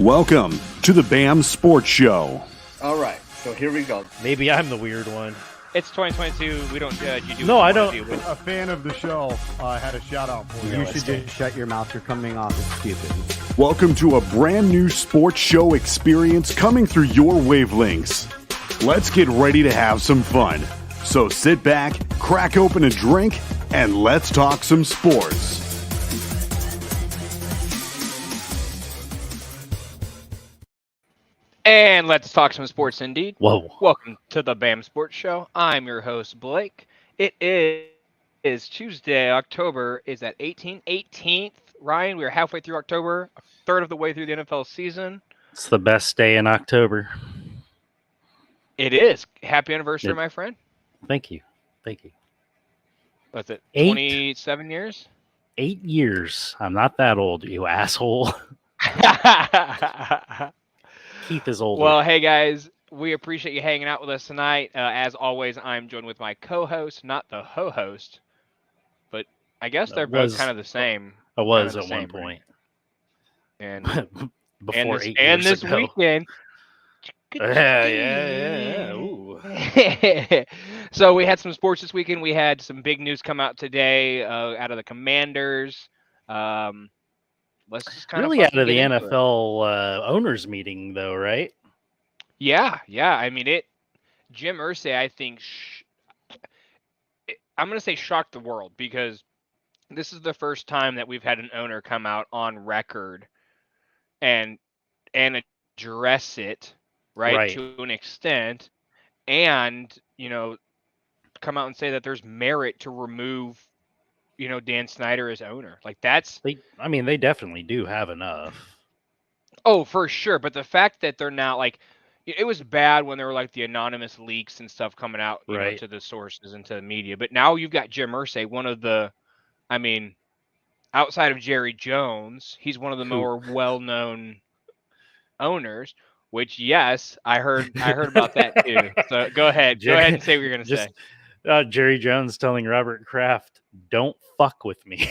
Welcome to the BAM Sports Show. All right, so here we go. Maybe I'm the weird one. It's 2022. We don't judge. You do. No, what I you don't. wanna do. A fan of the show had a shout out for you. You should just shut your mouth. You're coming off as stupid. Welcome to a brand new sports show experience coming through your wavelengths. Let's get ready to have some fun. So sit back, crack open a drink, and let's talk some sports. And let's talk some sports indeed. Whoa. Welcome to the BAM Sports Show. I'm your host, Blake. It is Tuesday, October is at 18th. Ryan, we are halfway through October, a third of the way through the NFL season. It's the best day in October. It is. Happy anniversary, Yep. my friend. Thank you. Thank you. What's it? 8 27 years? 8 years. I'm not that old, you asshole. Keith is older. Well, hey guys, we appreciate you hanging out with us tonight. As always, I'm joined with my co-host, not the ho-host, but I guess they're both kind of the same. I was kinda at the one same, right? point. And Before this, 8 and years this ago. weekend. Yeah. Ooh. So we had some sports this weekend. We had some big news come out today out of the Commanders. Let's just kind Really of out of the get into it. NFL owners meeting, though, right? Yeah. I mean, Jim Irsay, I think, I'm going to say shocked the world because this is the first time that we've had an owner come out on record and address it, right, to an extent, and, come out and say that there's merit to remove, Dan Snyder as owner. Like that's, They definitely do have enough. oh, for sure. But the fact that they're not like, it was bad when there were like the anonymous leaks and stuff coming out, you know, Right. to the sources and to the media. But now you've got Jim Irsay, one of the, outside of Jerry Jones, he's one of the more well-known owners. Which, yes, I heard about that too. So go ahead and say what you're gonna say. Jerry Jones telling Robert Kraft, "Don't fuck with me"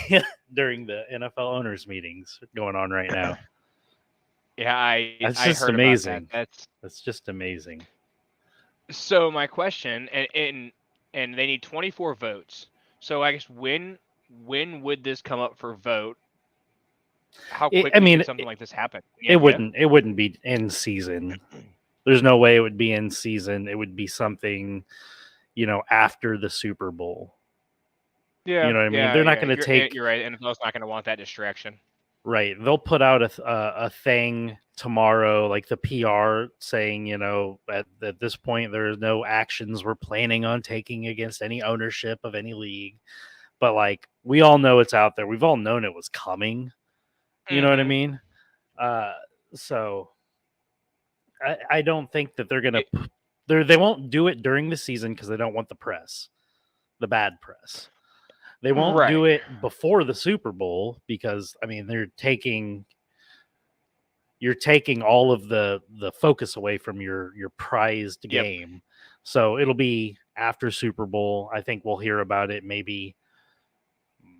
during the NFL owners meetings going on right now. Yeah, That's I just heard amazing. about that. That's just amazing. So my question, and they need 24 votes. So I guess when would this come up for vote? How quickly could something like this happen? It wouldn't be in season. There's no way it would be in season. It would be something, after the Super Bowl. Yeah, You know what I mean? They're not going to take. You're right, NFL's not going to want that distraction. Right. They'll put out a thing tomorrow, like the PR saying, at this point, there is no actions we're planning on taking against any ownership of any league. But like, we all know it's out there. We've all known it was coming. You know what I mean? So I don't think that they're going to, they won't do it during the season because they don't want the press, the bad press. They won't do it before the Super Bowl because, you're taking all of the focus away from your prized game. So it'll be after Super Bowl. I think we'll hear about it maybe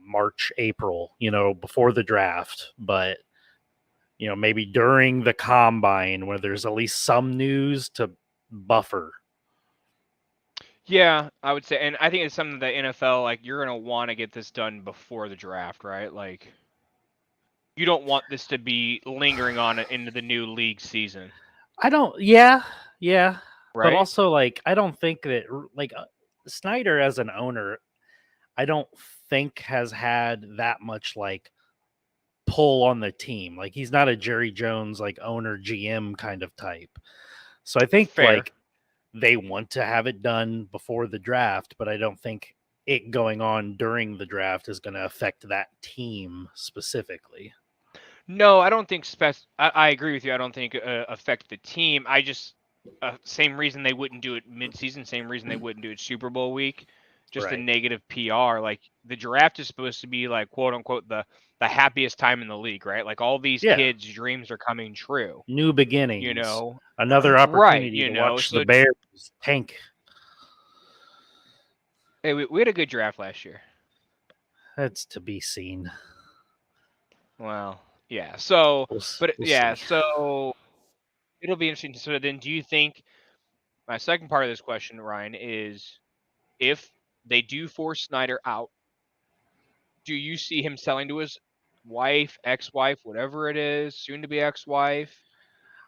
March, April, before the draft. But, maybe during the combine where there's at least some news to buffer. Yeah, I would say, and I think it's something that NFL, like, you're going to want to get this done before the draft, right? Like, you don't want this to be lingering on into the new league season. Yeah. Right? But also, like, I don't think that, like, Snyder as an owner, I don't think has had that much, like, pull on the team. Like, he's not a Jerry Jones, like, owner GM kind of type. So I think, like, they want to have it done before the draft, but I don't think it going on during the draft is going to affect that team specifically. No, I don't think I agree with you. I don't think affect the team. I just same reason they wouldn't do it mid-season, same reason they wouldn't do it Super Bowl week. Just a negative PR. Like, the draft is supposed to be, like, quote unquote the happiest time in the league, right? Like, all these kids' dreams are coming true. New beginnings. Another opportunity to watch the Bears tank. Hey, we had a good draft last year. That's to be seen. Well, Yeah. So, We'll yeah. see. So it'll be interesting. So then, do you think my second part of this question, Ryan, is if they do force Snyder out, do you see him selling to his wife, ex-wife, whatever it is, soon to be ex-wife?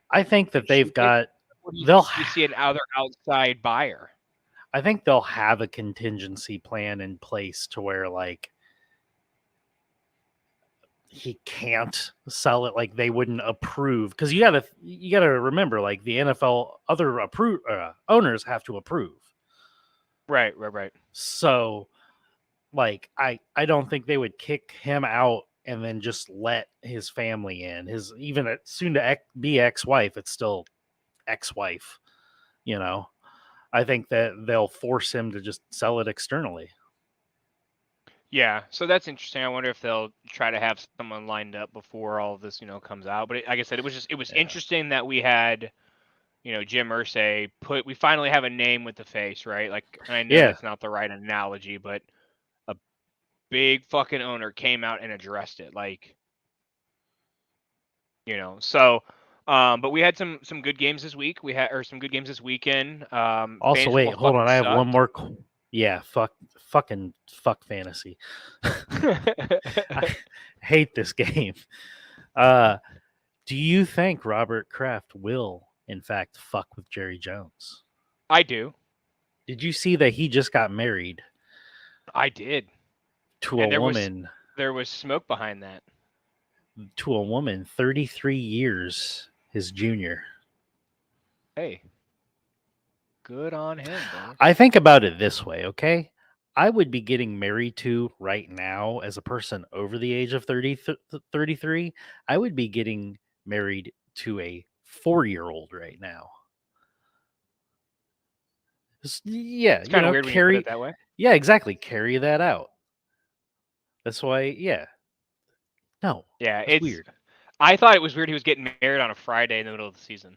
I think that And she they've got or do they'll you see an other outside buyer? I think they'll have a contingency plan in place to where like he can't sell it, like they wouldn't approve, because you gotta remember, like the NFL other owners have to approve. Right. So like I don't think they would kick him out and then just let his family in. His even soon to be ex-wife, it's still ex-wife, you know. I think that they'll force him to just sell it externally. Yeah, so that's interesting. I wonder if they'll try to have someone lined up before all of this, comes out. But like I said, it was interesting that we had, Jim Irsay we finally have a name with the face, right? Like, and I know that's not the right analogy, but a big fucking owner came out and addressed it, like, So, but we had some good games this week. We had some good games this weekend. Also, wait, hold on. I have one more. Yeah, fuck fantasy. I hate this game. Do you think Robert Kraft will, in fact, fuck with Jerry Jones? I do. Did you see that he just got married? I did. To a woman. There was smoke behind that. To a woman 33 years his junior. Hey. Good on him, bro. I think about it this way, okay? I would be getting married to right now as a person over the age of 33. I would be getting married to a 4-year-old right now. Yeah, it's kind of weird when you put it that way. Yeah, exactly. Carry that out. That's why, yeah. No. Yeah, it's weird. I thought it was weird he was getting married on a Friday in the middle of the season.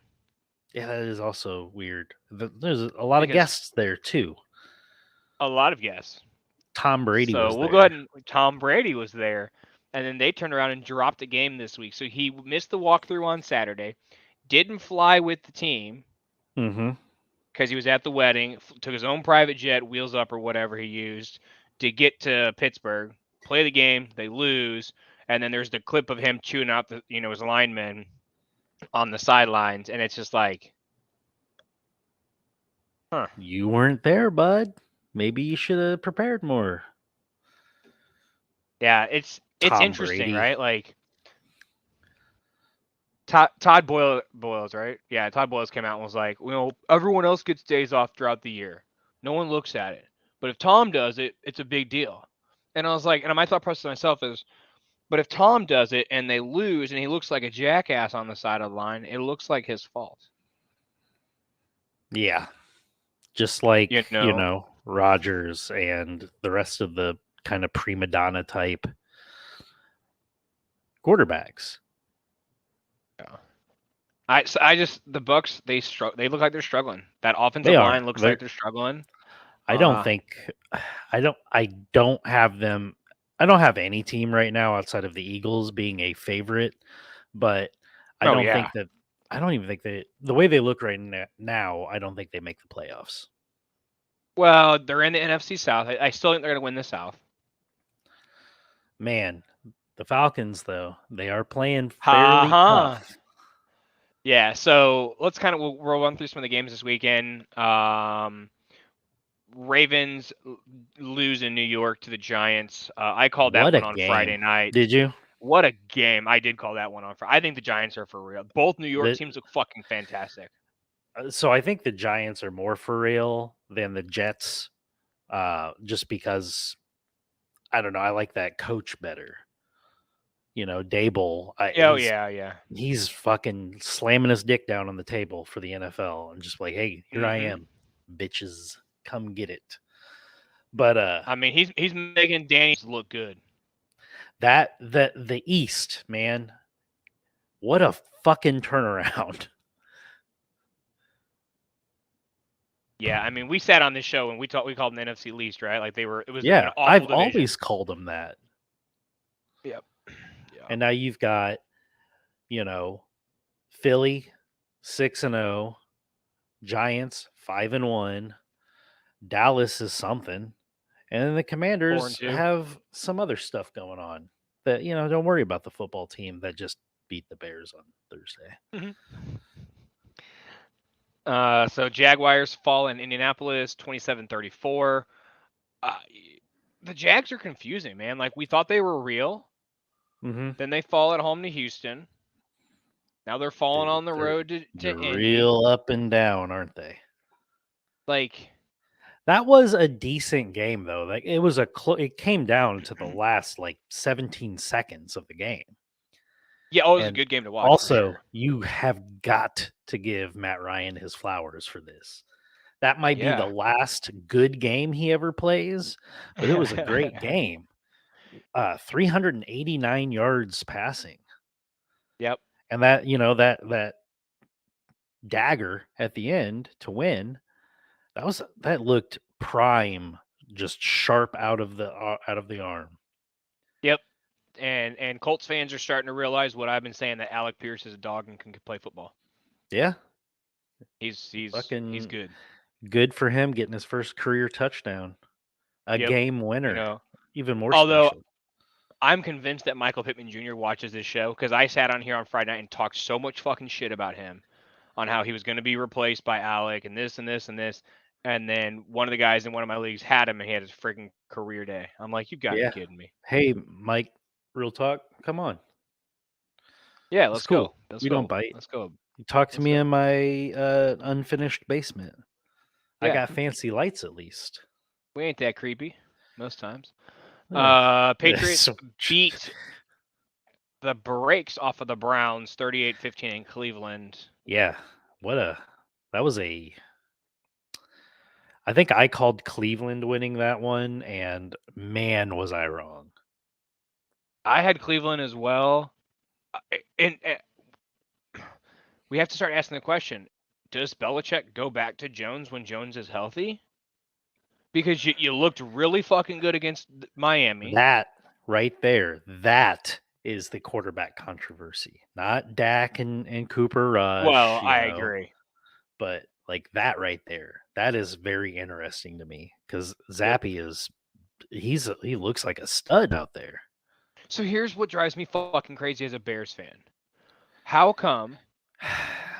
Yeah, that is also weird. There's a lot of guests there too. A lot of guests. Tom Brady was there. So we'll go ahead and Tom Brady was there. And then they turned around and dropped a game this week. So he missed the walkthrough on Saturday, didn't fly with the team because he was at the wedding, took his own private jet, wheels up or whatever he used to get to Pittsburgh, play the game, they lose, and then there's the clip of him chewing out his linemen on the sidelines, and it's just like, huh. You weren't there, bud. Maybe you should have prepared more. Yeah, it's interesting, Brady. Right? Like Todd Boyles, right? Yeah, Todd Boyles came out and was like, everyone else gets days off throughout the year. No one looks at it. But if Tom does it, it's a big deal. And I was like, and my thought process to myself is, but if Tom does it and they lose and he looks like a jackass on the side of the line, it looks like his fault. Yeah. Just like, Rodgers and the rest of the kind of prima donna type quarterbacks. Yeah. The Bucs, they look like they're struggling. That offensive line looks like they're struggling. I don't have them. I don't have any team right now outside of the Eagles being a favorite, but I don't even think that the way they look right now, I don't think they make the playoffs. Well, they're in the NFC South. I still think they're going to win the South. Man, the Falcons, though, they are playing fairly tough. Yeah, so let's we'll run through some of the games this weekend. Ravens lose in New York to the Giants. I called that one on Friday night. Did you? What a game. I did call that one on Friday. I think the Giants are for real. Both New York teams look fucking fantastic. So I think the Giants are more for real than the Jets, just because, I don't know, I like that coach better. Dable. Yeah. He's fucking slamming his dick down on the table for the NFL and just like, hey, here I am, bitches, come get it. But I mean, he's making Danny look good. The East, man, what a fucking turnaround. Yeah, I mean, we sat on this show and we called them the NFC least, right? Like it was an awful I've division. always called them that. Yep. And now you've got Philly 6-0, Giants 5-1, Dallas is something, and then the Commanders 4-2. have some other stuff going on that don't worry about the football team that just beat the Bears on Thursday. So Jaguars fall in Indianapolis 27-34. The Jags are confusing, man. Like, we thought they were real. Mm-hmm. Then they fall at home to Houston. Now they're falling on the road to They're Indy. real up and down, aren't they? Like, that was a decent game, though. Like, it was it came down to the last 17 seconds of the game. Yeah, it was a good game to watch. Also, you have got to give Matt Ryan his flowers for this. That might be the last good game he ever plays, but it was a great game. 389 yards passing. Yep. And that, that dagger at the end to win, that looked prime, just sharp out of the arm. Yep. And Colts fans are starting to realize what I've been saying, that Alec Pierce is a dog and can play football. Yeah. He's good. Good for him getting his first career touchdown. A game winner. Even more Although special. I'm convinced that Michael Pittman Jr. watches this show, because I sat on here on Friday night and talked so much fucking shit about him on how he was going to be replaced by Alec and this and this and this. And then one of the guys in one of my leagues had him and he had his freaking career day. I'm like, you got to be kidding me. Hey, Mike, real talk. Come on. Yeah, let's go. We don't bite. Let's go. You talk to me in my unfinished basement. Yeah. I got fancy lights, at least. We ain't that creepy most times. Patriots beat the brakes off of the Browns 38-15 in Cleveland. Yeah. I think I called Cleveland winning that one, and man, was I wrong. I had Cleveland as well. And we have to start asking the question, does Belichick go back to Jones when Jones is healthy? Because you looked really fucking good against Miami. That right there, that is the quarterback controversy. Not Dak and Cooper Rush. Well, I agree. But that right there, that is very interesting to me, because Zappy he looks like a stud out there. So here's what drives me fucking crazy as a Bears fan. How come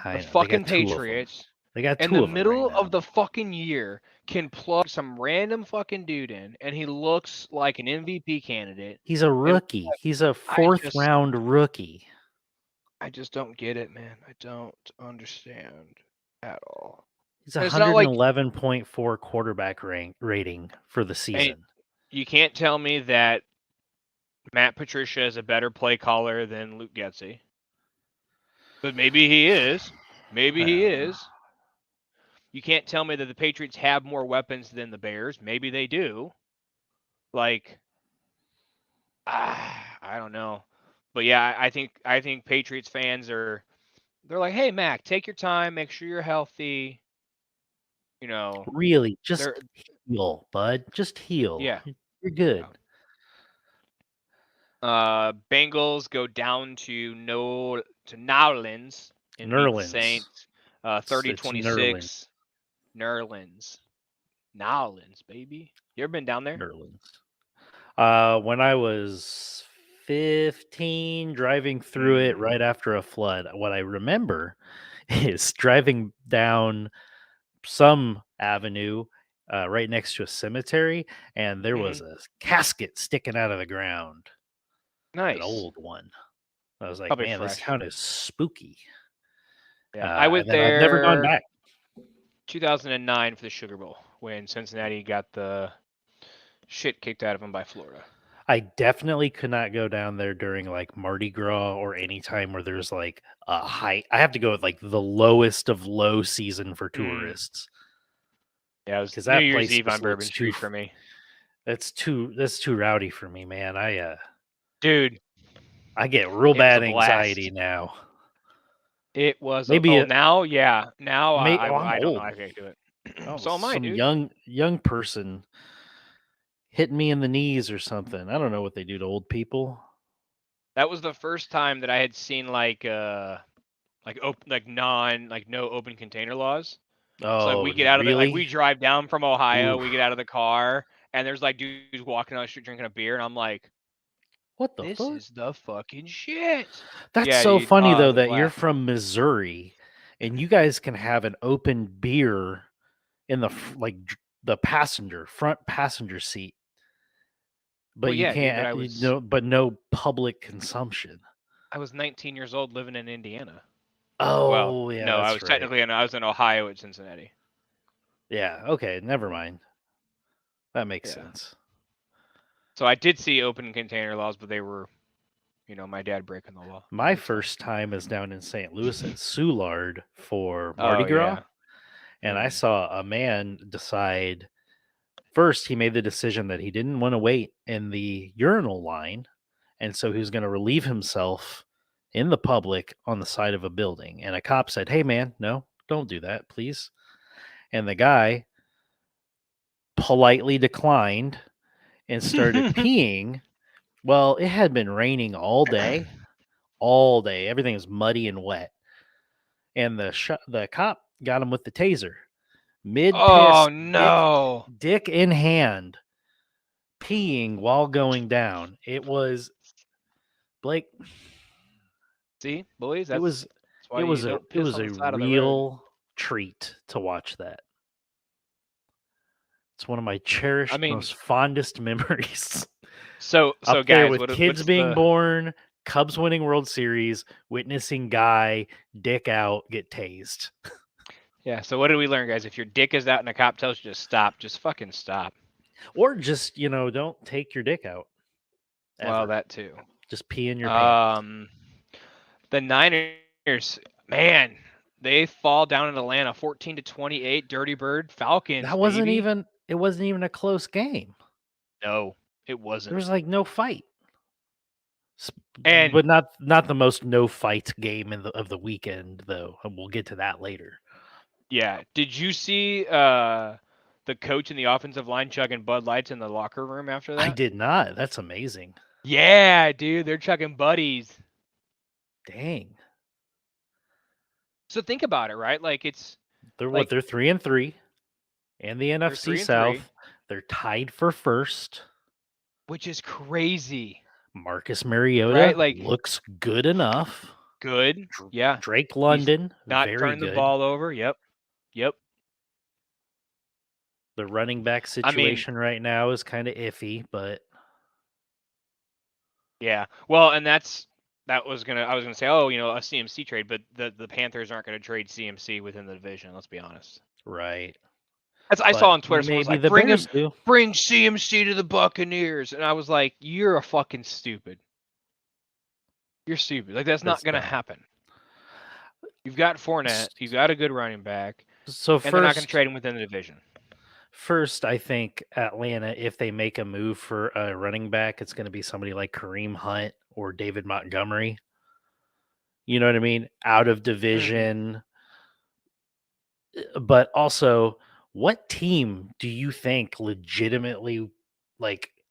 the fucking Patriots, they got in the middle of the fucking year, can plug some random fucking dude in and he looks like an MVP candidate? He's a rookie. He's a fourth round rookie. I just don't get it, man. I don't understand at all. He's 111.4 quarterback rating for the season. And you can't tell me that Matt Patricia is a better play caller than Luke Getsy. But maybe he is. Maybe he is. You can't tell me that the Patriots have more weapons than the Bears. Maybe they do. I don't know. But yeah, I think Patriots fans they're like, hey, Mac, take your time, make sure you're healthy. Really, just heal, bud. Just heal. Yeah. You're good. Bengals go down to Nowlands and beat the Saints 30-26. Nerlens. Nowlands, baby. You ever been down there? Nerlens. When I was 15, driving through it right after a flood, what I remember is driving down some avenue right next to a cemetery, and there was a casket sticking out of the ground. Nice. An old one. I was like, man, this town is spooky. Yeah, I went there. I've never gone back. 2009 for the Sugar Bowl, when Cincinnati got the shit kicked out of them by Florida. I definitely could not go down there during Mardi Gras or any time where there's a high. I have to go with the lowest of low season for tourists. Yeah, it was New Year's Eve on Bourbon Street for me. That's too rowdy for me, man. Dude, I get real bad anxiety now. It was now, yeah. Now I don't know. I can't do it. So am I, dude. Young person hitting me in the knees or something. I don't know what they do to old people. That was the first time that I had seen like no open container laws. Oh, So like we get out of really? we drive down from Ohio, Oof. we get out of the car, and there's like dudes walking on the street drinking a beer, and I'm like, What the this fuck? is the fucking shit. That's Yeah, so dude. funny Oh, though the that you're blast. from Missouri and you guys can have an open beer in the the front passenger seat. But Well, you yeah, dude, can't but no public consumption. I was 19 years old living in Indiana. Oh, Well, yeah, no, I that's was right. I was in Ohio at Cincinnati. Yeah, okay, never mind. That makes Yeah. sense. So I did see open container laws, but they were, my dad breaking the law. My That's all. first time is down in St. Louis at Soulard for Mardi Oh, Gras. yeah. And I saw a man decide first, he made the decision that he didn't want to wait in the urinal line. And so he was going to relieve himself in the public on the side of a building. And a cop said, "Hey, man, no, don't do that, please." And the guy politely declined and started peeing. Well, it had been raining all day. All day. Everything was muddy and wet. And the cop got him with the taser. Mid-piss, Oh, no. dick in hand, peeing while going down. It was, Blake, See, boys, it was why it you was a don't it piss was on a the side of the road. real treat to watch that. It's one of my cherished, most fondest memories. So Up guys, there with kids being born, Cubs winning World Series, witnessing guy dick out get tased. Yeah. So what did we learn, guys? If your dick is out and a cop tells you to stop, just fucking stop. Or just don't take your dick out. Ever. Well, that too. Just pee in your pants. The Niners, man, they fall down in Atlanta, 14-28. Dirty Bird Falcons. That wasn't baby. even. It wasn't even a close game. No, it wasn't. There was like no fight. And but not the most no fight game of the weekend though. And we'll get to that later. Yeah. Did you see the coach and the offensive line chugging Bud Lights in the locker room after that? I did not. That's amazing. Yeah, dude, they're chugging buddies. Dang. So think about it, right? Like they're 3-3, and the NFC South. They're tied for first, which is crazy. Marcus Mariota right? looks good enough. Good, yeah. Drake London, he's not very turning good. The ball over. Yep. The running back situation right now is kind of iffy, but yeah. Well, and I was gonna say, a CMC trade, but the Panthers aren't gonna trade CMC within the division. Let's be honest. Right. I saw on Twitter, someone was like, bring CMC to the Buccaneers, and I was like, you're a fucking stupid. You're stupid. Like that's not gonna happen. You've got Fournette. You've got a good running back. So they're not gonna trade him within the division. First, I think Atlanta, if they make a move for a running back, it's going to be somebody like Kareem Hunt or David Montgomery. You know what I mean? Out of division. But also, what team do you think legitimately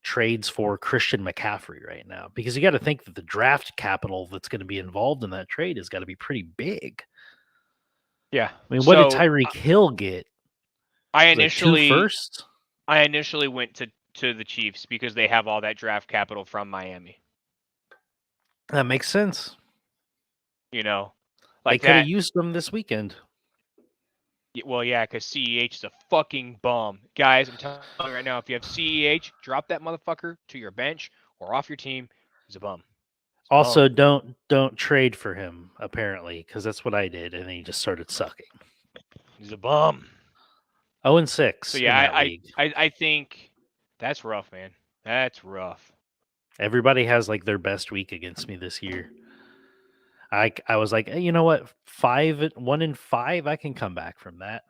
trades for Christian McCaffrey right now? Because you got to think that the draft capital that's going to be involved in that trade has got to be pretty big. Yeah. I mean, what did Tyreek Hill get? I initially went to the Chiefs because they have all that draft capital from Miami. That makes sense. They could have used them this weekend. Well, yeah, because CEH is a fucking bum. Guys, I'm telling you right now, if you have CEH, drop that motherfucker to your bench or off your team. He's a bum. Also, don't trade for him, apparently, because that's what I did, and then he just started sucking. He's a bum. 0-6. So yeah, I think that's rough, man. That's rough. Everybody has their best week against me this year. I was like, hey, you know what? 1-5, I can come back from that.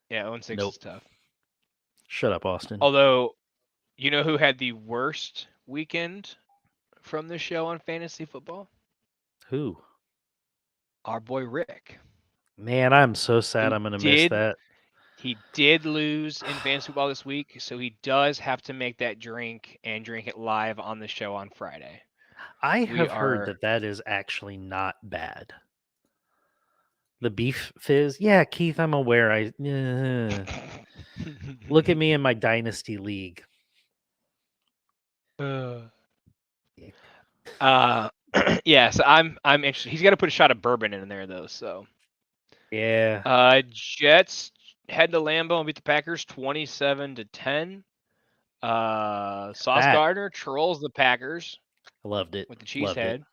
Yeah, 0-6 is tough. Shut up, Austin. Although, you know who had the worst weekend from the show on fantasy football? Who? Our boy Rick. Man, I'm so sad I'm going to miss that. He did lose in fantasy football this week, so he does have to make that drink and drink it live on the show on Friday. I We have heard are- that that is actually not bad. The beef fizz, yeah, Keith, I'm aware. Look at me in my dynasty league. Yeah, so I'm interested. He's got to put a shot of bourbon in there though. So Yeah, Jets head to Lambeau and beat the Packers 27-10. Sauce That- Gardner trolls the Packers I loved it. with the cheese Loved head.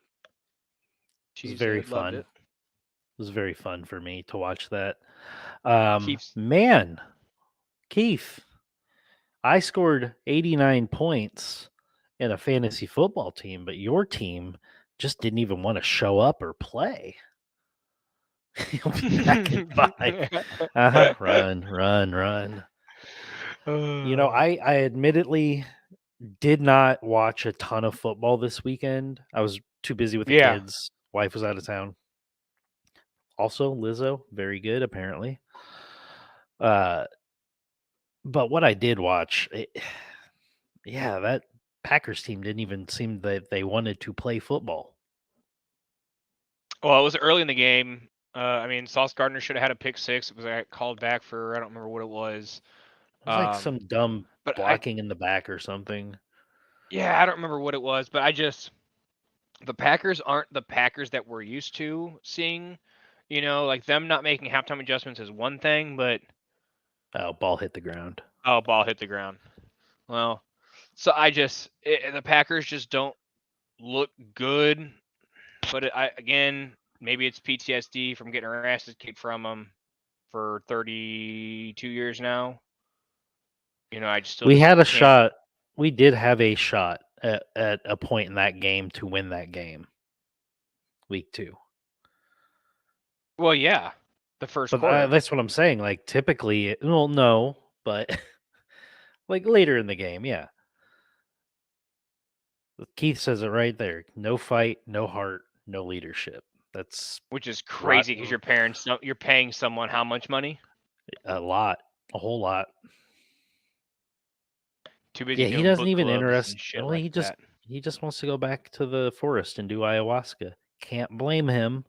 It was very Cheesehead, loved fun. it. It was very fun for me to watch that. Keith's- Man, Keith, I scored 89 points in a fantasy football team, but your team just didn't even want to show up or play. You'll be back in 5. Run. You know, I admittedly did not watch a ton of football this weekend. I was too busy with the Yeah. kids. Wife was out of town. Also, Lizzo, very good apparently. But what I did watch, that Packers team didn't even seem that they wanted to play football. Well, it was early in the game. I mean, Sauce Gardner should have had a pick six. It was called back for I don't remember what it was. It was like some dumb but blocking in the back or something. Yeah, I don't remember what it was, but the Packers aren't the Packers that we're used to seeing. You know, like them not making halftime adjustments is one thing, but Oh, ball hit the ground. ball hit the ground. Well, so the Packers just don't look good. But again, maybe it's PTSD from getting our asses kicked from them for 32 years now. You know, I just still We had a can't- shot. We did have a shot at a point in that game to win that game. Week 2. Well, yeah, the first But quarter. that's what I'm saying. Like typically, well, no, but like later in the game, yeah. Keith says it right there. No fight, no heart, no leadership. That's Which is crazy because you're paying someone how much money? a whole lot. Too busy. Yeah, he doing doesn't book even clubs interest. and shit Well, like he just that. he just wants to go back to the forest and do ayahuasca. Can't blame him.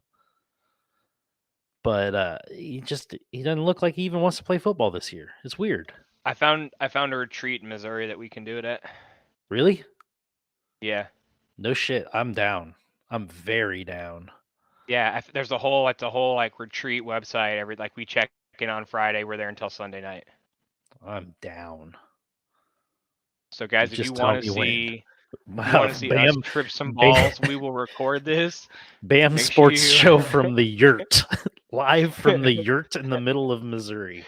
But he doesn't look like he even wants to play football this year. It's weird. I found a retreat in Missouri that we can do it at. Really? Yeah. No shit. I'm down. I'm very down. Yeah, there's a whole retreat website. We check in on Friday. We're there until Sunday night. I'm down. So guys, if you Just tell want to me when. see, Wow, us Bam, trip some Bam- balls, we will record this. Bam Make sure Sports you- Show from the yurt. Live from the yurt in the middle of Missouri.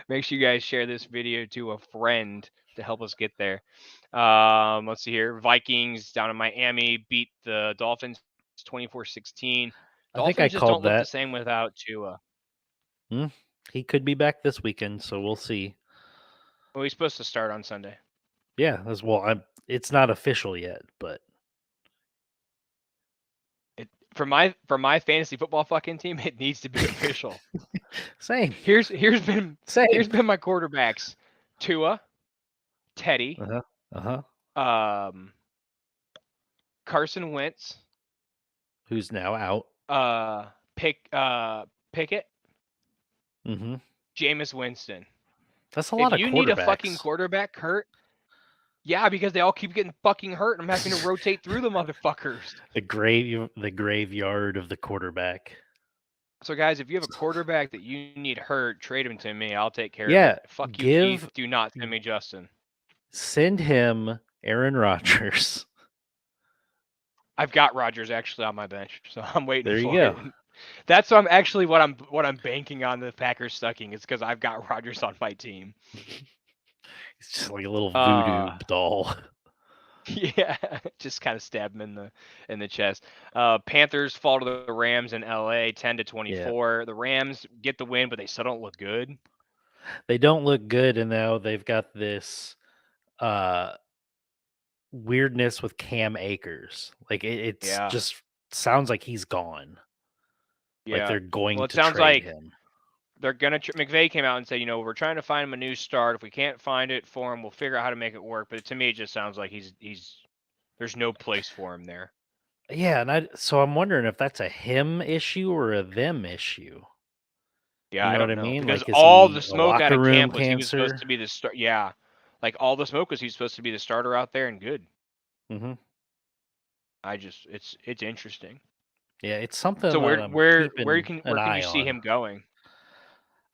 Make sure you guys share this video to a friend to help us get there. Let's see here. Vikings down in Miami beat the Dolphins 24-16. I think I Dolphins just called don't look that. the same without Tua. He could be back this weekend, so we'll see. Well, he's supposed to start on Sunday. Yeah, as well. It's not official yet, but For my fantasy football fucking team, it needs to be official. same. Here's been Same. my quarterbacks: Tua, Teddy, Carson Wentz, Who's now out? Pickett, Mm-hmm. Jameis Winston. That's a lot If of you quarterbacks. need a fucking quarterback, Kurt. Yeah, because they all keep getting fucking hurt, and I'm having to rotate through the motherfuckers. the graveyard of the quarterback. So, guys, if you have a quarterback that you need hurt, trade him to me. I'll take care of Yeah, it. Fuck you, give- Keith. Do not send me Justin. Send him Aaron Rodgers. I've got Rodgers actually on my bench, so I'm waiting There you for go. it. That's what I'm banking on the Packers sucking. It's because I've got Rodgers on my team. He's just like a little voodoo doll. Yeah, just kind of stab him in the chest. Panthers fall to the Rams in LA 10-24. The Rams get the win, but they still don't look good. They don't look good, and now they've got this weirdness with Cam Akers. Like it's Yeah. just sounds like he's gone. Like Yeah. they're going Well, it to sounds trade like him. They're gonna. McVay came out and said, we're trying to find him a new start. If we can't find it for him, we'll figure out how to make it work. But to me, it just sounds like he's There's no place for him there. Yeah, and so I'm wondering if that's a him issue or a them issue. Yeah, You I know what don't I know mean? because Like, is all the he a smoke out locker of room camp was he was supposed cancer? to be the start. Yeah, like all the smoke was he was supposed to be the starter out there and good. Hmm. It's interesting. Yeah, it's something So that I'm keeping an where can you eye see on. him going?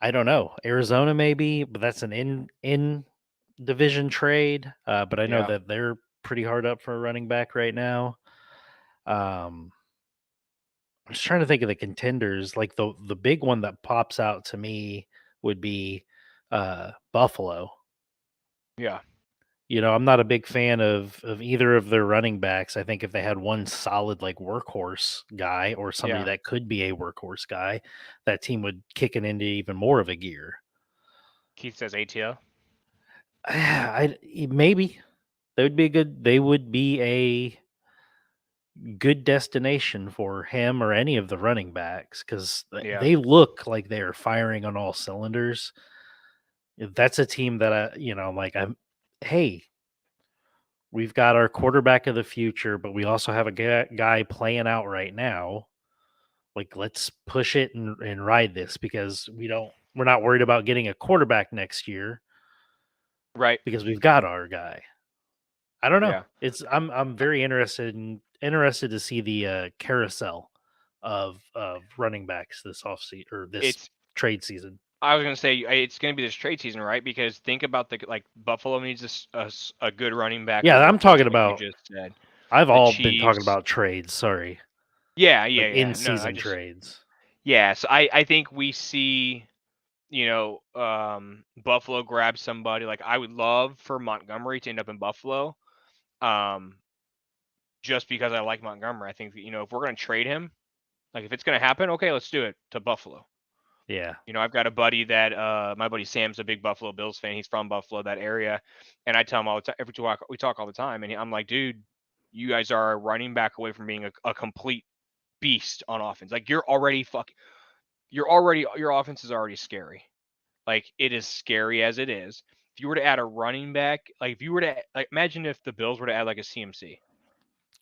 I don't know. Arizona maybe, but that's an in division trade. But I know Yeah, that they're pretty hard up for a running back right now. Um, I'm just trying to think of the contenders. Like the big one that pops out to me would be Buffalo. yeah, You know, I'm not a big fan of either of their running backs. I think if they had one solid like workhorse guy or somebody yeah. that could be a workhorse guy, that team would kick it into even more of a gear. Keith says ATL. Maybe they would be a good destination for him or any of the running backs because Yeah, they look like they are firing on all cylinders. That's a team that hey, we've got our quarterback of the future, but we also have a guy playing out right now. Like, let's push it and ride this because we're not worried about getting a quarterback next year right. because we've got our guy. I don't know. Yeah, I'm very interested to see the carousel of running backs this offseason or this it's. trade season. I was gonna say it's gonna be this trade season, right? Because think about Buffalo needs a good running back Yeah, to I'm replace talking what you about. just said. I've The all been talking Chiefs. about trades. Sorry, Yeah, like yeah, in yeah. No, season trades. yeah. So I think we see, Buffalo grab somebody. Like I would love for Montgomery to end up in Buffalo. Um, just because I like Montgomery. I think if we're gonna trade him, like if it's gonna happen, okay, let's do it to Buffalo. Yeah, I've got a buddy that my buddy Sam's a big Buffalo Bills fan. He's from Buffalo, that area, and I tell him all the time. We talk all the time, and I'm like, dude, you guys are a running back away from being a complete beast on offense. Like your offense is already scary. Like it is scary as it is. If you were to add a running back, like if you were to like imagine if the Bills were to add like a CMC,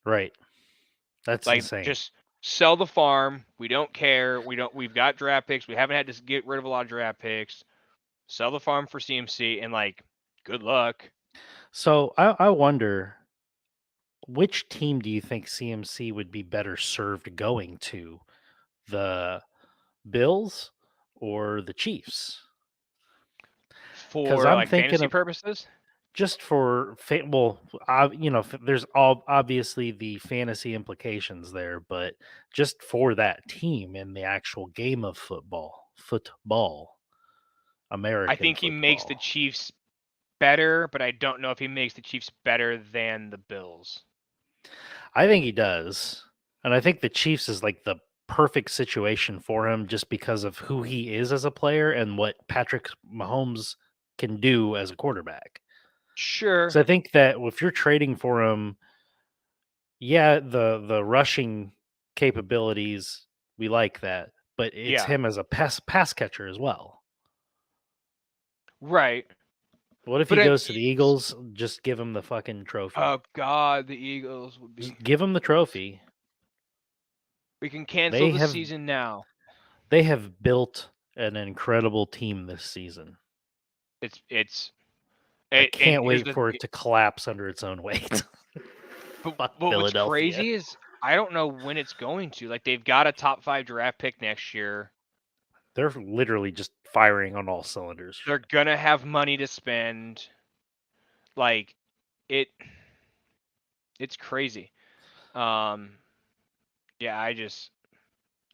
right. That's like insane. just sell the farm. We don't care. We've got draft picks. We haven't had to get rid of a lot of draft picks. Sell the farm for CMC and good luck. So I wonder, which team do you think CMC would be better served going to? The Bills or the Chiefs? Because For I'm like thinking fantasy of purposes. just for there's obviously the fantasy implications there, but just for that team in the actual game of football, I American think he makes the football. Chiefs better, but I don't know if he makes the Chiefs better than the Bills. I think he does. And I think the Chiefs is like the perfect situation for him just because of who he is as a player and what Patrick Mahomes can do as a quarterback. Sure. So I think that if you're trading for him, yeah, the rushing capabilities, we like that, but it's Yeah. him as a pass catcher as well. Right. What if he But goes to the Eagles? Just give him the fucking trophy. oh God, the Eagles would be. Just give him the trophy. We can cancel They the have season now. they have built an incredible team this season. I can't wait for it to collapse under its own weight. But Fuck what's Philadelphia. crazy is I don't know when it's going to. Like they've got a top 5 draft pick next year. They're literally just firing on all cylinders. They're gonna have money to spend. Like it's crazy. Yeah,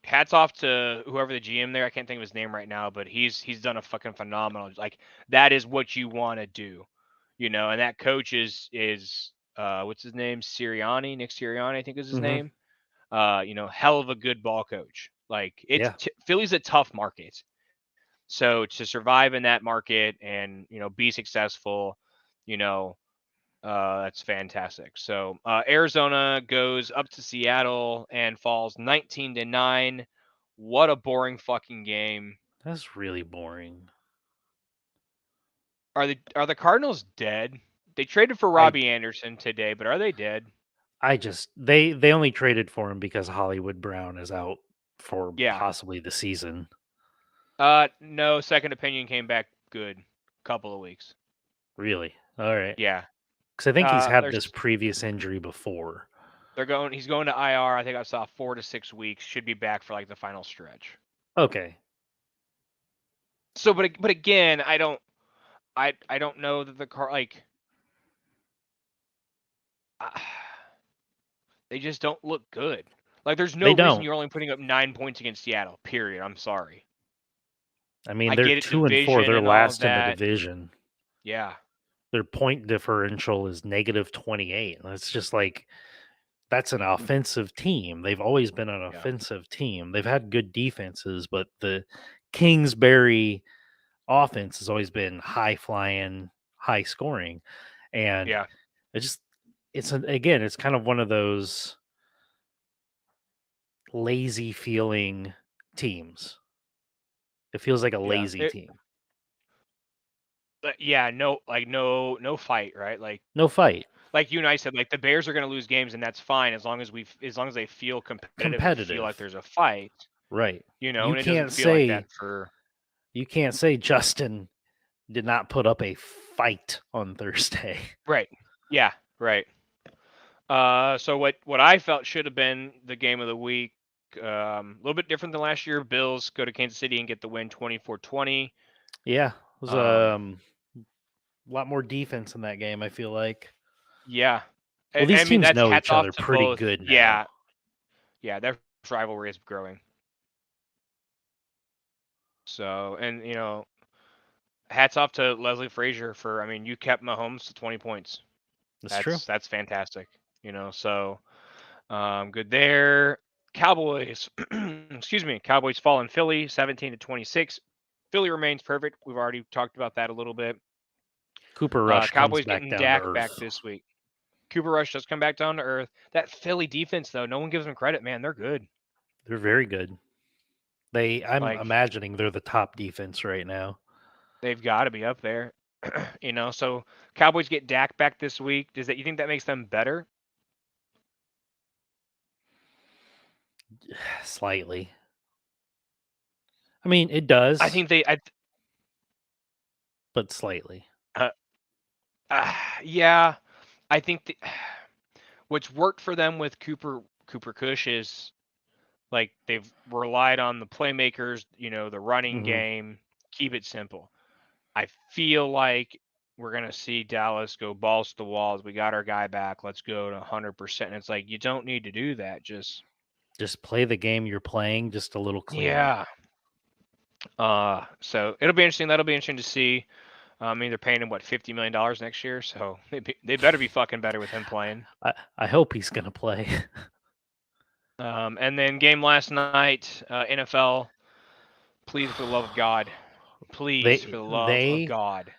hats off to whoever the GM there. I can't think of his name right now, but he's done a fucking phenomenal. Like that is what you want to do, and that coach is what's his name? Nick Sirianni, I think is his name. Hell of a good ball coach. Like Philly's a tough market. So to survive in that market and, be successful, that's fantastic. So Arizona goes up to Seattle and falls 19-9. What a boring fucking game. That's really boring. Are the Cardinals dead? They traded for Robbie Anderson today, but are they dead? They only traded for him because Hollywood Brown is out for Yeah. possibly the season. No, second opinion came back good. Couple of weeks. Really? All right. Yeah. Because I think he's had there's- this previous injury before. He's going to IR. I think I saw 4 to 6 weeks. Should be back for like the final stretch. Okay. So, but again, I don't know that the car they just don't look good. Like, there's no They reason don't. you're only putting up 9 points against Seattle. Period. I'm sorry. I mean, I they're get it, 2-4. division They're and all last in the that. division. Yeah. Their point differential is -28. And it's just like that's an offensive team. They've always been an offensive team. They've had good defenses, but the Kingsbury offense has always been high flying, high scoring. And Yeah. it's kind of one of those lazy feeling teams. It feels like a lazy team. But yeah, no fight, right? Like, No fight. like you and I said, like the Bears are going to lose games, and that's fine as long as they feel competitive. And feel like there's a fight, right? You You and it can't doesn't feel say like that for. You can't say Justin did not put up a fight on Thursday. Right. Yeah. Right. So what I felt should have been the game of the week, a little bit different than last year. Bills go to Kansas City and get the win 24-20. Yeah, it was a lot more defense in that game, I feel like. Yeah. Well, these teams that's know hats each off other to pretty both. good now. Yeah. Yeah, their rivalry is growing. So, and hats off to Leslie Frazier for, you kept Mahomes to 20 points. That's true. That's fantastic. So good there. Cowboys, excuse me, Cowboys fall in Philly 17-26. Philly remains perfect. We've already talked about that a little bit. Cooper Rush Cowboys comes back getting down Dak to earth. back this week. Cooper Rush does come back down to earth. That Philly defense, though, no one gives them credit, man. They're good. They're very good. I'm imagining they're the top defense right now. They've got to be up there. So Cowboys get Dak back this week. You think that makes them better? Slightly. I mean, it does. I think but slightly. Yeah, I think what's worked for them with Cooper Kush is like they've relied on the playmakers, the running game, keep it simple. I feel like we're going to see Dallas go balls to the walls. We got our guy back. Let's go to 100%. And it's like, you don't need to do that. Just play the game you're playing just a little cleaner. Yeah. So it'll be interesting. That'll be interesting to see. They're paying him, $50 million next year. So they better be fucking better with him playing. I hope he's going to play. And then game last night, NFL, please, for the love of God. Please, for the love of God.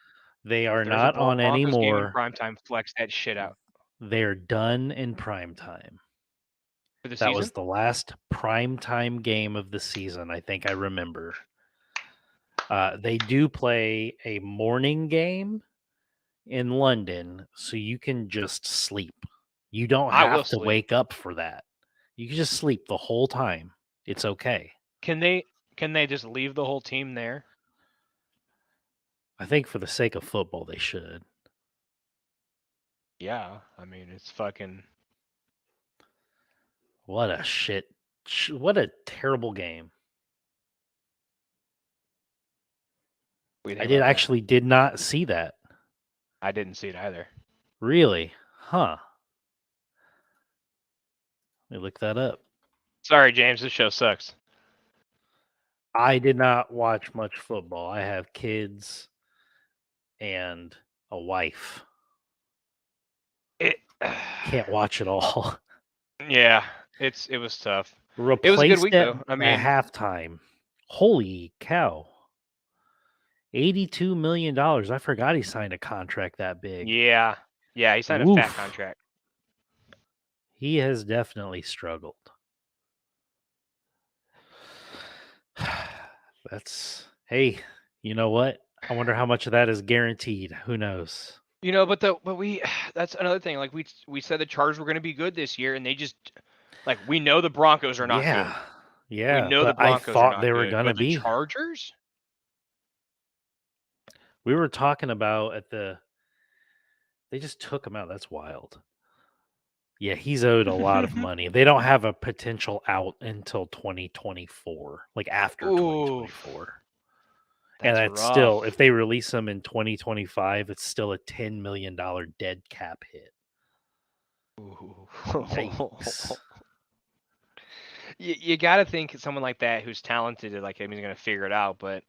They are not on anymore. Primetime, flex that shit out. They're done in primetime. For the that season? Was the last primetime game of the season, I think I remember. They do play a morning game in London, so you can just sleep. You don't have to wake up for that. You can just sleep the whole time. It's okay. Can they just leave the whole team there? I think for the sake of football, they should. Yeah, it's fucking. What a terrible game. I did not see that. I didn't see it either. Really? Huh. Let me look that up. Sorry, James. This show sucks. I did not watch much football. I have kids and a wife. Can't watch it all. Yeah, it was tough. Replaced it was a good week, though. At halftime. Holy cow. $82 million. I forgot he signed a contract that big. Yeah, he signed a fat contract. He has definitely struggled. Hey, you know what? I wonder how much of that is guaranteed. Who knows? But we that's another thing. Like we said the Chargers were going to be good this year, and they just like we know the Broncos are not good. Yeah. We Yeah. know the But I Broncos are thought not they were good. going to But the be. Chargers? We were talking about they just took him out. That's wild. Yeah, he's owed a lot of money. They don't have a potential out until 2024, like after Ooh, 2024. And that's that's still, if rough. they release him in 2025, it's still a $10 million dead cap hit. Ooh. Yikes. You got to think someone like that who's talented, like him, he's going to figure it out. But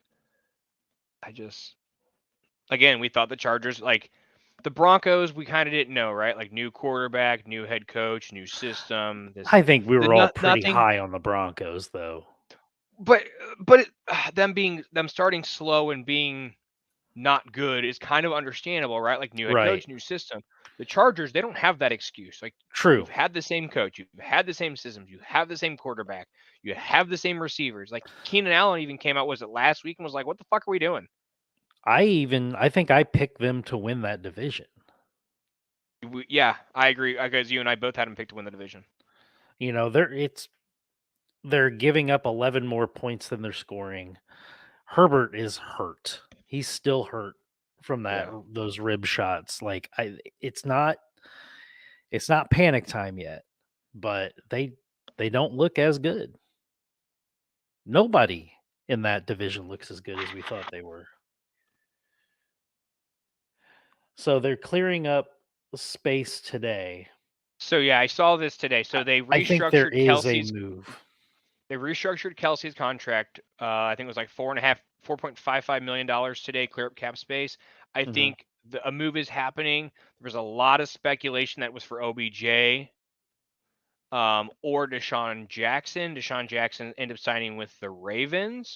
again, we thought the Chargers, like the Broncos, we kind of didn't know, right? Like new quarterback, new head coach, new system. I think we were all pretty nothing. high on the Broncos, though. But them starting slow and being not good is kind of understandable, right? Like new head coach, new system. The Chargers, they don't have that excuse. Like True. You've had the same coach, you've had the same systems, you have the same quarterback, you have the same receivers. Like Keenan Allen even came out, was it last week, and was like, "What the fuck are we doing?" I think I picked them to win that division. Yeah, I agree. Because you and I both had them picked to win the division. They're giving up 11 more points than they're scoring. Herbert is hurt. He's still hurt from those rib shots. Like it's not panic time yet, but they don't look as good. Nobody in that division looks as good as we thought they were. So they're clearing up space today. So yeah, I saw this today. So they restructured I think there is Kelsey's a move. They restructured Kelsey's contract. I think it was like $4.55 million today, clear up cap space. I think a move is happening. There was a lot of speculation that it was for OBJ or Deshaun Jackson. Deshaun Jackson ended up signing with the Ravens.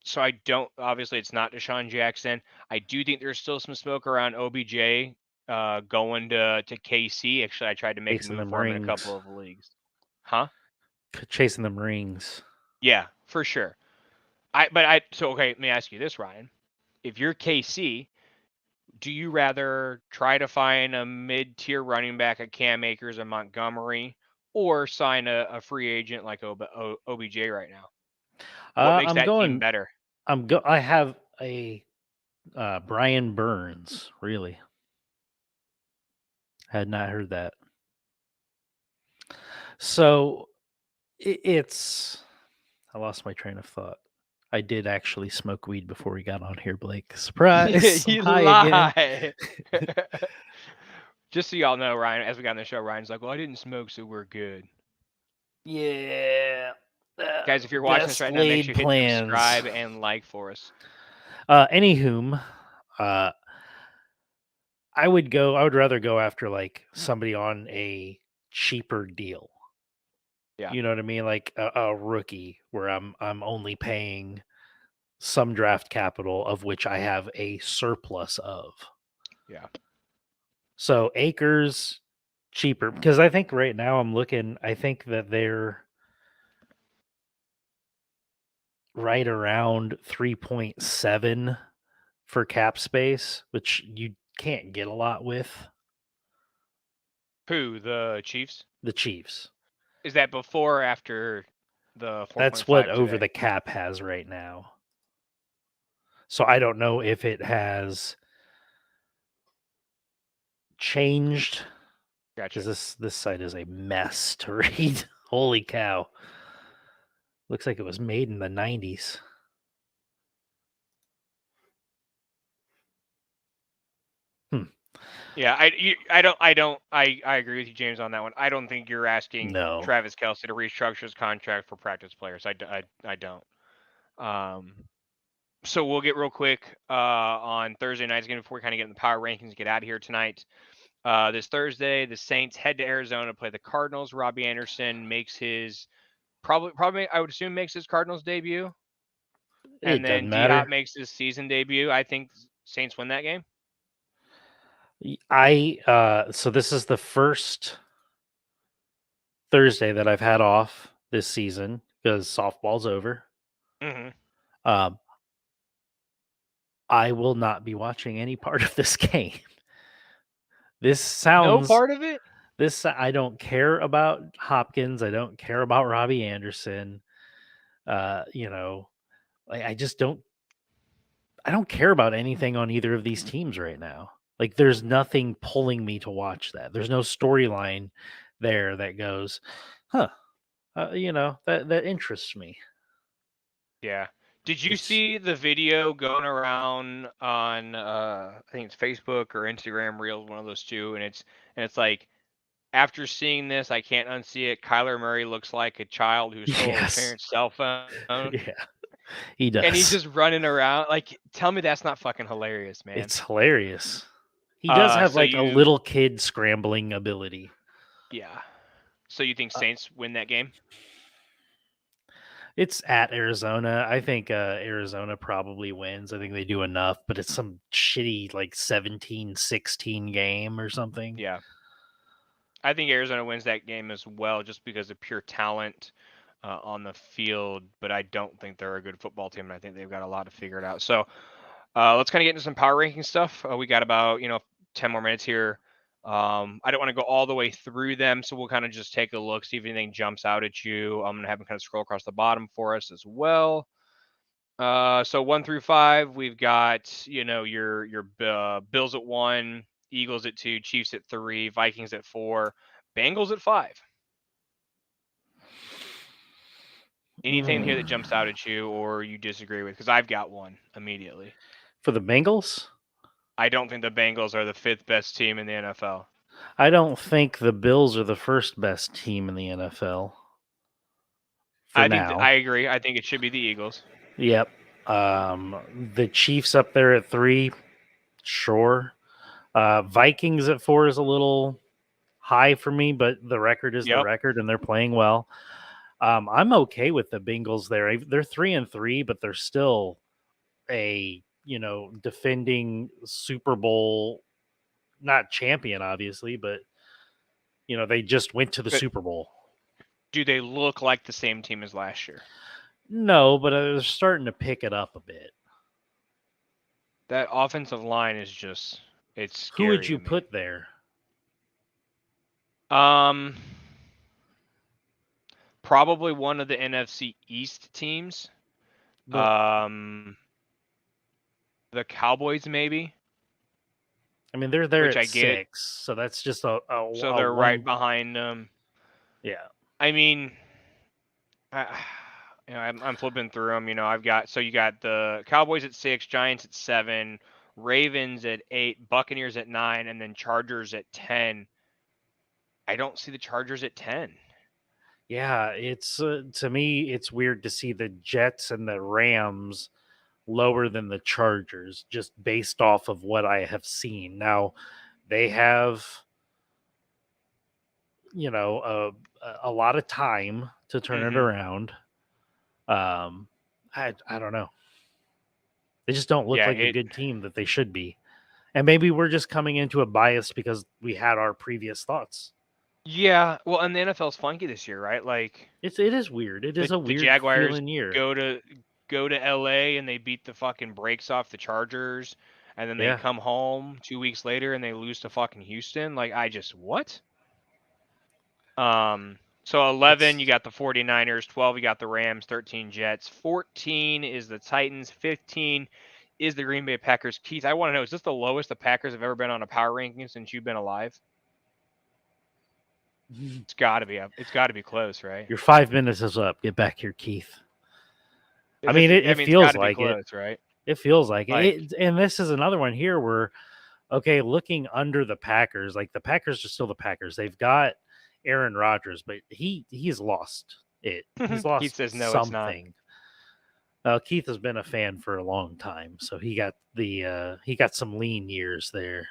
So I don't, obviously it's not Deshaun Jackson. I do think there's still some smoke around OBJ going to KC. Actually, I tried to make a move for him in a couple of leagues. Huh? Chasing them rings. Yeah, for sure. So okay, let me ask you this, Ryan. If you're KC, do you rather try to find a mid-tier running back at Cam Akers or Montgomery, or sign a free agent like OBJ right now? What makes that team better? I have a Brian Burns, really. Had not heard that. So I lost my train of thought. I did actually smoke weed before we got on here, Blake. Surprise! You lie. Just so y'all know, Ryan, as we got on the show, Ryan's like, "Well, I didn't smoke, so we're good." Yeah. Guys, if you're watching this right now, make sure you hit subscribe and like for us. Anywhom, I would rather go after like somebody on a cheaper deal. Yeah. You know what I mean? Like a rookie where I'm only paying some draft capital of which I have a surplus of. Yeah. So Akers cheaper, because I think right now I think that they're right around 3.7 for cap space, which you can't get a lot with. Who? The Chiefs? The Chiefs. Is that before or after the 4.5? That's what over the cap has right now. So I don't know if it has changed. Gotcha. Because this site is a mess to read. Holy cow. Looks like it was made in the 90s. Yeah, I agree with you, James, on that one. I don't think you're asking Travis Kelce to restructure his contract for practice players. I don't. So we'll get real quick on Thursday night's game before we kind of get in the power rankings, get out of here tonight. This Thursday, the Saints head to Arizona to play the Cardinals. Robbie Anderson makes his probably I would assume makes his Cardinals debut. And then D-Hop makes his season debut. I think Saints win that game. So this is the first Thursday that I've had off this season because softball's over. Mm-hmm. I will not be watching any part of this game. This No sounds part of it? I don't care about Hopkins. I don't care about Robbie Anderson. You know, like I don't care about anything on either of these teams right now. Like there's nothing pulling me to watch that. There's no storyline there that goes, huh, that interests me. Yeah. Did you It's- see the video going around on I think it's Facebook or Instagram Reels, one of those two, and it's like, after seeing this, I can't unsee it. Kyler Murray looks like a child who stole his Yes. parents' cell phone. Yeah, he does. And he's just running around. Like, tell me that's not fucking hilarious, man. It's hilarious. He does have so like a little kid scrambling ability. Yeah. So you think Saints win that game? It's at Arizona. I think Arizona probably wins. I think they do enough, but it's some shitty like 17-16 game or something. Yeah. I think Arizona wins that game as well, just because of pure talent on the field. But I don't think they're a good football team, and I think they've got a lot to figure it out. So let's kind of get into some power ranking stuff. We got about 10 more minutes here. I don't want to go all the way through them, so we'll kind of just take a look, see if anything jumps out at you. I'm gonna have them kind of scroll across the bottom for us as well. So 1 through 5, we've got your Bills at 1, Eagles at 2, Chiefs at 3, Vikings at 4, Bengals at 5. Anything here that jumps out at you or you disagree with? Because I've got one immediately. For the Bengals? I don't think the Bengals are the 5th best team in the NFL. I don't think the Bills are the first best team in the NFL. I agree. I think it should be the Eagles. Yep. The Chiefs up there at 3, sure. Vikings at 4 is a little high for me, but the record is the record, and they're playing well. I'm okay with the Bengals there. They're 3-3, but they're still a defending Super Bowl, not champion, obviously, but they just went to the Super Bowl. Do they look like the same team as last year? No, but they're starting to pick it up a bit. That offensive line is just, it's scary. Who would you put there? Probably one of the NFC East teams. The Cowboys, maybe. I mean, they're there Which at I get. 6, so that's just So they're right behind them. Yeah. I mean, I'm flipping through them. I've got, so you got the Cowboys at 6, Giants at 7, Ravens at 8, Buccaneers at 9, and then Chargers at 10. I don't see the Chargers at 10. Yeah, it's to me, it's weird to see the Jets and the Rams lower than the Chargers, just based off of what I have seen. Now, they have, a lot of time to turn it around. I don't know. They just don't look like a good team that they should be. And maybe we're just coming into a bias because we had our previous thoughts. Yeah, well, and the NFL's funky this year, right? Like it is weird. It is a weird Jaguars feeling year. Go to LA and they beat the fucking brakes off the Chargers, and then they come home 2 weeks later and they lose to fucking Houston. Like, what? So 11, you got the 49ers, 12, you got the Rams, 13 Jets, 14 is the Titans, 15 is the Green Bay Packers. Keith, I want to know, is this the lowest the Packers have ever been on a power ranking since you've been alive? It's got to be up. It's got to be close, right? Your 5 minutes is up. Get back here, Keith. I mean, it feels like close, it, right? It feels like it. And this is another one here where, okay, looking under the Packers, like the Packers are still the Packers. They've got Aaron Rodgers, but he's lost it. He's lost Keith says, no, something. Keith has been a fan for a long time, so he got some lean years there.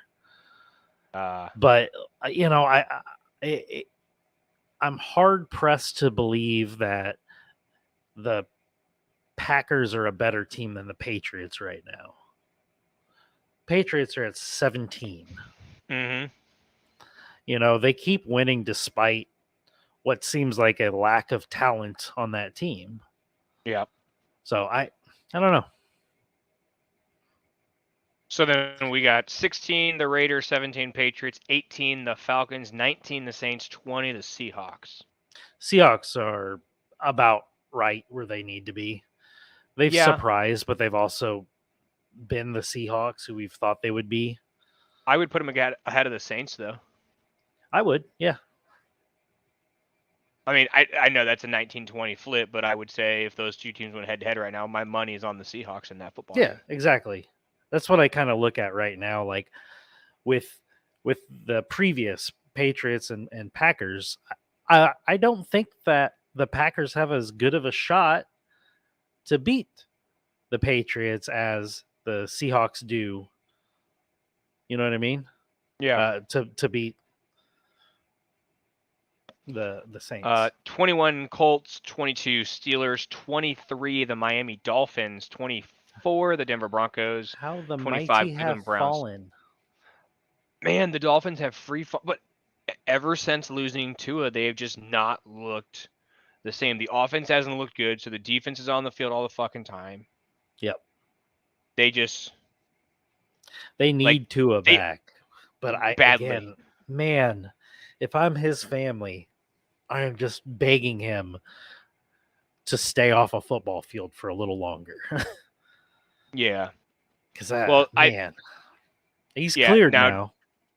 But I'm hard pressed to believe that the Packers are a better team than the Patriots right now. Patriots are at 17. They keep winning despite what seems like a lack of talent on that team. Yeah. So I don't know. So then we got 16 the Raiders, 17 Patriots, 18 the Falcons, 19 the Saints, 20 the Seahawks. Seahawks are about right where they need to be. They've surprised, but they've also been the Seahawks who we've thought they would be. I would put them ahead of the Saints, though. I would, yeah. I mean, I know that's a 19-20 flip, but I would say if those two teams went head-to-head right now, my money is on the Seahawks in that football game. Exactly. That's what I kind of look at right now. Like with the previous Patriots and Packers, I don't think that the Packers have as good of a shot to beat the Patriots as the Seahawks do. You know what I mean? Yeah. To beat the Saints. 21 Colts, 22 Steelers, 23 the Miami Dolphins, 24 the Denver Broncos. How the 25 mighty have Cleveland Browns. fallen. Man, the Dolphins have free fall, but ever since losing Tua, they have just not looked the same. The offense hasn't looked good, so the defense is on the field all the fucking time. Yep. They need Tua back. But badly. Again, man, if I'm his family, I am just begging him to stay off a football field for a little longer. Yeah. Because he's cleared now.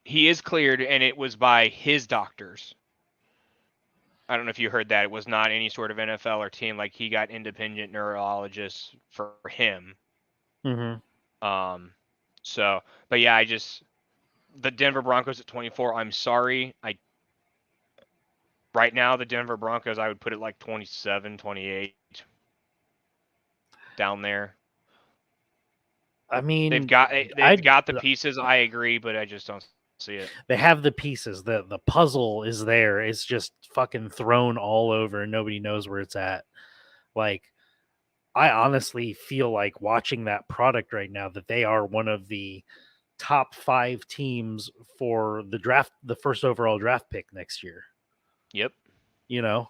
He is cleared, and it was by his doctors. I don't know if you heard that. It was not any sort of NFL or team. Like, he got independent neurologists for him. Mm-hmm. So, but yeah, the Denver Broncos at 24, I'm sorry. Right now, the Denver Broncos, I would put it like 27, 28 down there. I mean, they've got the pieces. I agree, but I just don't see it. They have the pieces. The puzzle is there. It's just fucking thrown all over, and nobody knows where it's at. Like, I honestly feel like watching that product right now that they are one of the top 5 teams for the draft, the first overall draft pick next year. Yep. You know.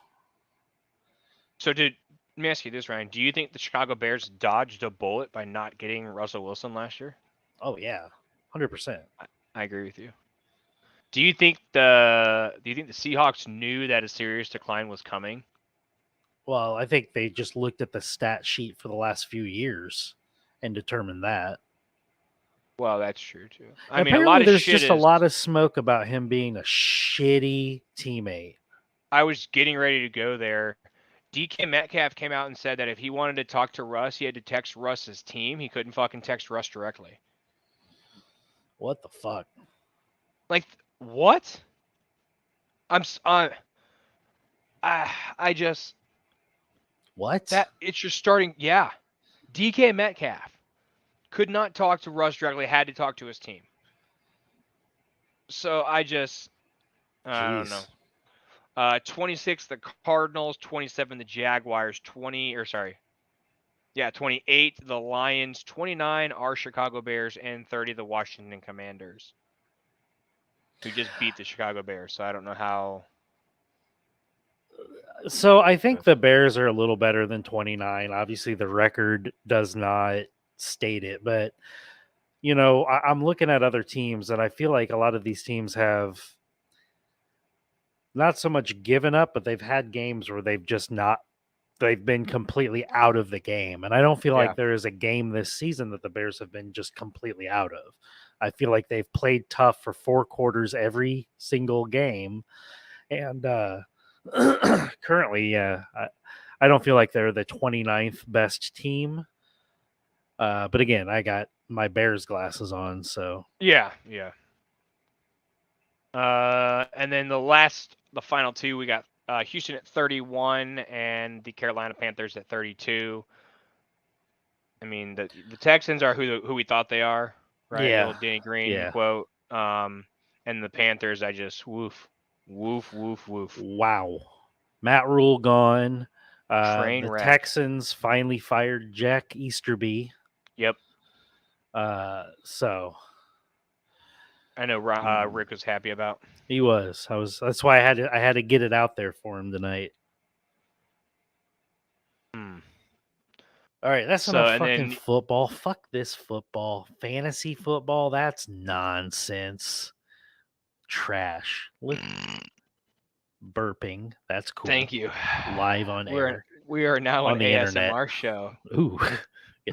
So let me ask you this, Ryan. Do you think the Chicago Bears dodged a bullet by not getting Russell Wilson last year? Oh yeah, 100%. I agree with you. Do you think the Seahawks knew that a serious decline was coming? Well, I think they just looked at the stat sheet for the last few years and determined that. Well, that's true too. I mean, a lot of there's just a lot of smoke about him being a shitty teammate. I was getting ready to go there. DK Metcalf came out and said that if he wanted to talk to Russ, he had to text Russ's team. He couldn't fucking text Russ directly. What the fuck? Like, what? What? That it's your starting. Yeah, DK Metcalf could not talk to Russ directly. Had to talk to his team. So I don't know. 26 the Cardinals, 27 the Jaguars, 28 the Lions, 29 our Chicago Bears, and 30 the Washington Commanders, who just beat the Chicago Bears. So I don't know how. So I think the Bears are a little better than 29. Obviously, the record does not state it, but you know, I'm looking at other teams, and I feel like a lot of these teams have not so much given up, but they've had games where they've been completely out of the game. And I don't feel like there is a game this season that the Bears have been just completely out of. I feel like they've played tough for 4 quarters every single game. And currently, I don't feel like they're the 29th best team. But again, I got my Bears glasses on, so. Yeah. And then the final 2, we got Houston at 31 and the Carolina Panthers at 32. I mean, the Texans are who we thought they are, right? Yeah. The old Danny Green quote. And the Panthers, I just woof. Wow. Matt Rule gone. The wreck. Texans finally fired Jack Easterby. Yep. So I know Rick was happy about. He was. That's why I had to get it out there for him tonight. All right, that's So, enough and fucking then- football. Fuck this football. Fantasy football, that's nonsense. Trash. Burping, that's cool. Thank you. Live on air. We are now On an the internet. ASMR show. Ooh.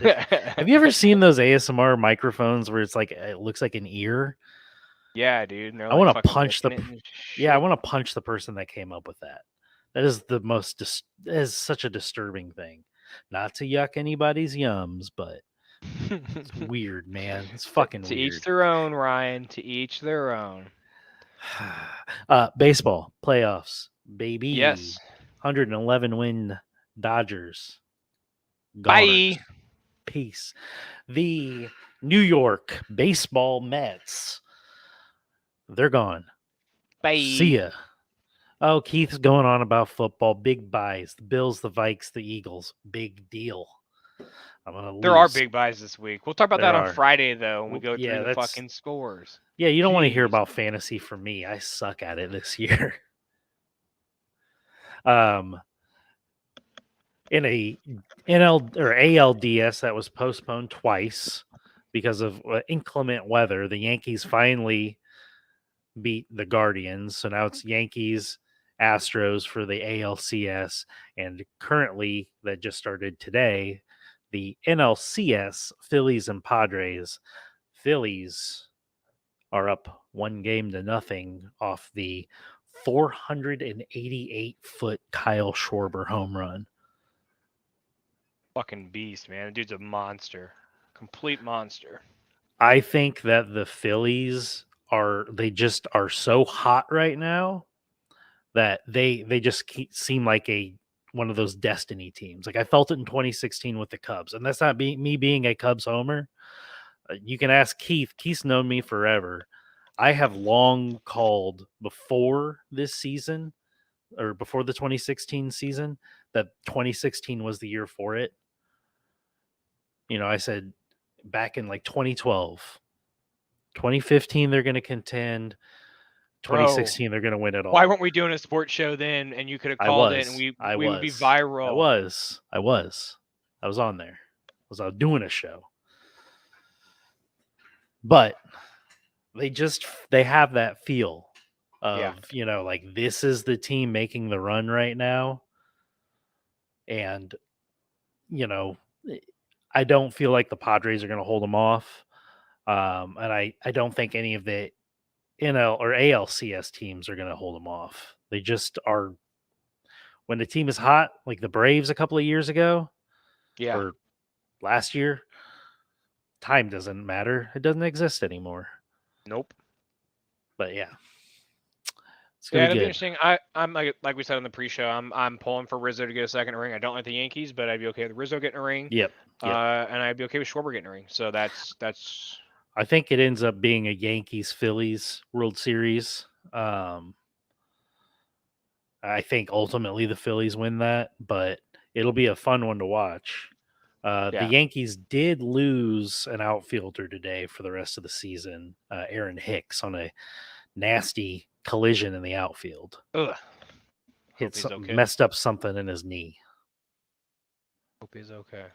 Have you ever seen those ASMR microphones where it's like it looks like an ear? Yeah, dude. and they're, I like, want to fucking punch the licking it and Yeah, I shit. want to punch the person that came up with that. That is the most that is such a disturbing thing. Not to yuck anybody's yums, but it's weird, man. It's fucking to weird. each their own, Ryan. To each their own. Baseball playoffs, baby. Yes. 111 win Dodgers. Bye. Goners. Peace. The New York baseball Mets. They're gone. Bye. See ya. Oh, Keith's going on about football. Big buys. The Bills, the Vikes, the Eagles. Big deal. I'm gonna lose. There are big buys this week. We'll talk about that There on are. Friday, though, when we go Yeah, through the that's- fucking scores. Yeah, you don't want to hear Jeez. about fantasy from me. I suck at it this year. In a NL or ALDS that was postponed twice because of inclement weather, the Yankees finally beat the Guardians. So now it's Yankees, Astros for the ALCS, and currently that just started today, the NLCS, Phillies and Padres. Phillies are up 1-0 off the 488-foot Kyle Schwarber home run. Fucking beast, man. The dude's a monster. Complete monster. I think that the Phillies are so hot right now that they just seem like one of those destiny teams. Like I felt it in 2016 with the Cubs, and that's not me being a Cubs homer. You can ask Keith. Keith's known me forever. I have long called before this season or before the 2016 season that 2016 was the year for it. You know, I said back in like 2012, 2015, they're going to contend. 2016, they're going to win it all. Why weren't we doing a sports show then? And you could have called it, and we would be viral. I was on there. I was out doing a show. But they have that feel of, you know, like this is the team making the run right now. And, you know, I don't feel like the Padres are going to hold them off. And I don't think any of the NL or ALCS teams are going to hold them off. They just are. When the team is hot, like the Braves a couple of years ago, or last year, time doesn't matter. It doesn't exist anymore. Nope. But yeah, it's Yeah, gonna it'll be be good. interesting. I'm like we said on the pre-show. I'm pulling for Rizzo to get a second ring. I don't like the Yankees, but I'd be okay with Rizzo getting a ring. Yep. And I'd be okay with Schwarber getting a ring. So that's. I think it ends up being a Yankees-Phillies World Series. I think ultimately the Phillies win that, but it'll be a fun one to watch. The Yankees did lose an outfielder today for the rest of the season, Aaron Hicks, on a nasty collision in the outfield. Ugh. Messed up something in his knee. Hope he's okay.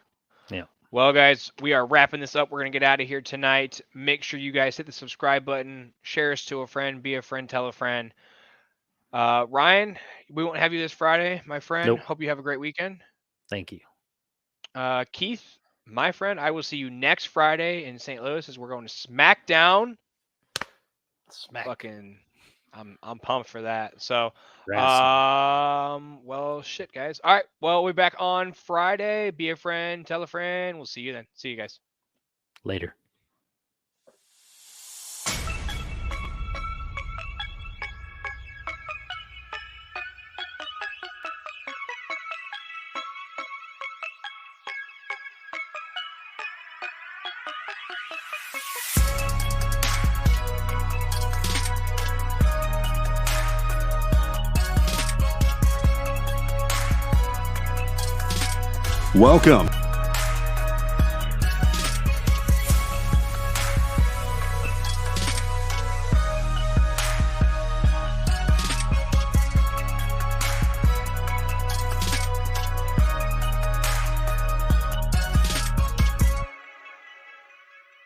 Yeah. Well, guys, we are wrapping this up. We're going to get out of here tonight. Make sure you guys hit the subscribe button, share us to a friend, be a friend, tell a friend. Ryan, we won't have you this Friday, my friend. Nope. Hope you have a great weekend. Thank you. Keith, my friend, I will see you next Friday in St. Louis as we're going to SmackDown. Fucking, I'm pumped for that. So, well, shit, guys. All right. Well, we'll be back on Friday. Be a friend, tell a friend. We'll see you then. See you guys. Later. Welcome